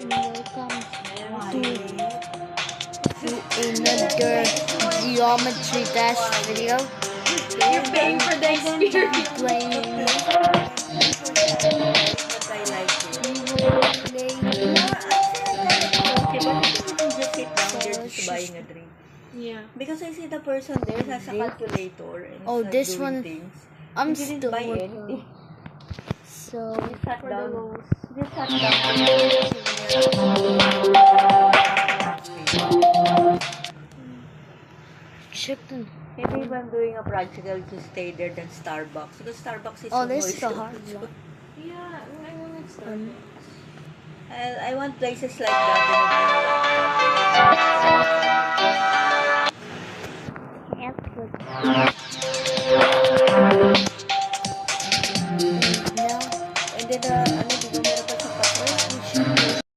Welcome to another geometry test video. You're paying for the experience. Playing. But I like it. We will play. Okay, but you can just sit down there just buying a drink. Yeah. Because I see the person there has a calculator and Oh, start this doing one- things. I'm You didn't still buy working. anything. So Just sat For the down. lows. Just sat down. chicken. Maybe if I'm doing a project, I'll just stay there than Starbucks. Because Starbucks is Oh, so this is the noisy. hard one. Yeah, I want to start. I want places like that. Can't put